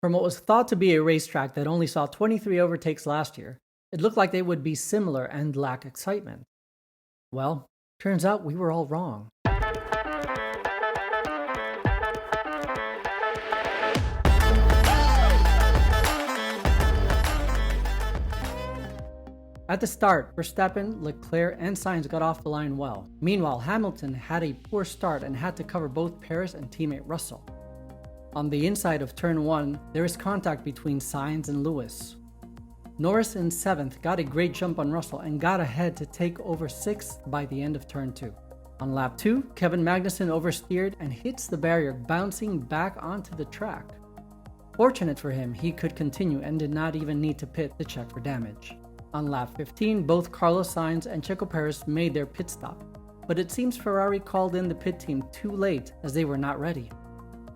From what was thought to be a racetrack that only saw 23 overtakes last year, it looked like they would be similar and lack excitement. Well, turns out we were all wrong. At the start, Verstappen, Leclerc, and Sainz got off the line well. Meanwhile, Hamilton had a poor start and had to cover both Paris and teammate Russell. On the inside of turn 1, there is contact between Sainz and Lewis. Norris in 7th got a great jump on Russell and got ahead to take over 6th by the end of turn 2. On lap 2, Kevin Magnussen oversteered and hits the barrier, bouncing back onto the track. Fortunate for him, he could continue and did not even need to pit to check for damage. On lap 15, both Carlos Sainz and Checo Perez made their pit stop, but it seems Ferrari called in the pit team too late as they were not ready.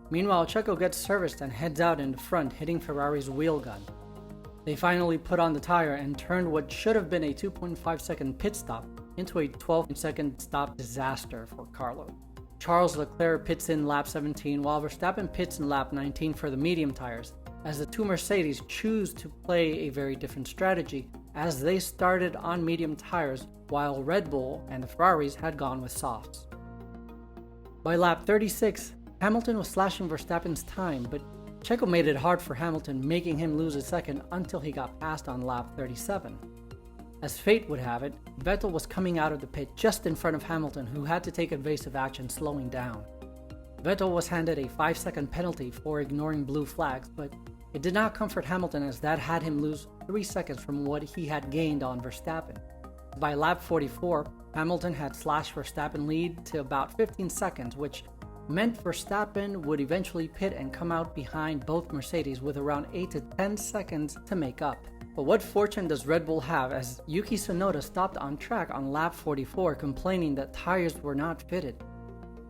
Meanwhile, Checo gets serviced and heads out in the front, hitting Ferrari's wheel gun. They finally put on the tire and turned what should have been a 2.5 second pit stop into a 12-second stop disaster for Carlos. Charles Leclerc pits in lap 17 while Verstappen pits in lap 19 for the medium tires, as the two Mercedes choose to play a very different strategy as they started on medium tires while Red Bull and the Ferraris had gone with softs. By lap 36, Hamilton was slashing Verstappen's time, but Checo made it hard for Hamilton, making him lose a second until he got passed on lap 37. As fate would have it, Vettel was coming out of the pit just in front of Hamilton, who had to take evasive action, slowing down. Vettel was handed a 5-second penalty for ignoring blue flags, but it did not comfort Hamilton as that had him lose 3 seconds from what he had gained on Verstappen. By lap 44, Hamilton had slashed Verstappen lead to about 15 seconds, which meant Verstappen would eventually pit and come out behind both Mercedes with around 8 to 10 seconds to make up. But what fortune does Red Bull have, as Yuki Tsunoda stopped on track on lap 44 complaining that tires were not fitted.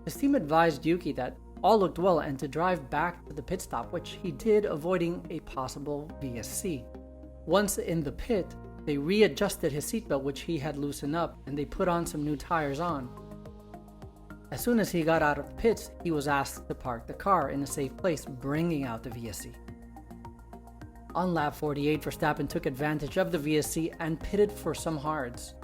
His team advised Yuki that all looked well and to drive back to the pit stop, which he did, avoiding a possible VSC. Once in the pit, they readjusted his seatbelt, which he had loosened up, and they put on some new tires on. As soon as he got out of the pits, he was asked to park the car in a safe place, bringing out the VSC. On lap 48, Verstappen took advantage of the VSC and pitted for some hards.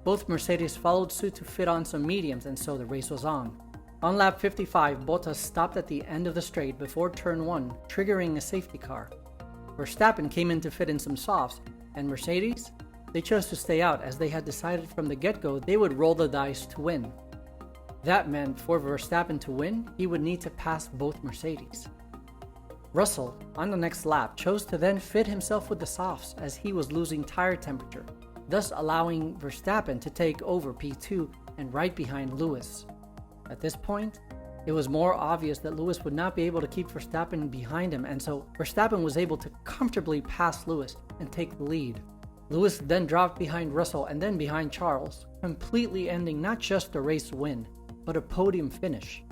Both Mercedes followed suit to fit on some mediums, and so the race was on. On lap 55, Bottas stopped at the end of the straight before turn 1, triggering a safety car. Verstappen came in to fit in some softs, and Mercedes? They chose to stay out as they had decided from the get-go they would roll the dice to win. That meant for Verstappen to win, he would need to pass both Mercedes. Russell, on the next lap, chose to then fit himself with the softs as he was losing tire temperature, thus allowing Verstappen to take over P2 and right behind Lewis. At this point, it was more obvious that Lewis would not be able to keep Verstappen behind him, and so Verstappen was able to comfortably pass Lewis and take the lead. Lewis then dropped behind Russell and then behind Charles, completely ending not just a race win, but a podium finish.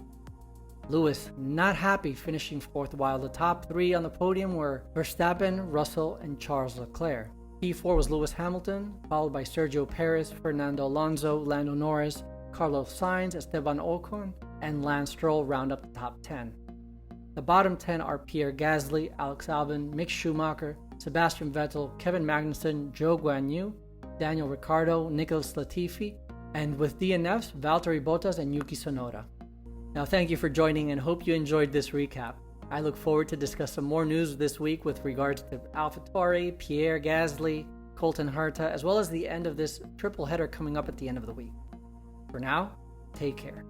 Lewis not happy finishing 4th, while the top 3 on the podium were Verstappen, Russell, and Charles Leclerc. P4 was Lewis Hamilton, followed by Sergio Perez, Fernando Alonso, Lando Norris, Carlos Sainz, Esteban Ocon, and Lance Stroll round up the top 10. The bottom 10 are Pierre Gasly, Alex Albon, Mick Schumacher, Sebastian Vettel, Kevin Magnussen, Zhou Guanyu, Daniel Ricciardo, Nicholas Latifi, and with DNFs, Valtteri Bottas and Yuki Tsunoda. Now thank you for joining and hope you enjoyed this recap. I look forward to discuss some more news this week with regards to AlphaTauri, Pierre Gasly, Colton Herta, as well as the end of this triple header coming up at the end of the week. For now, take care.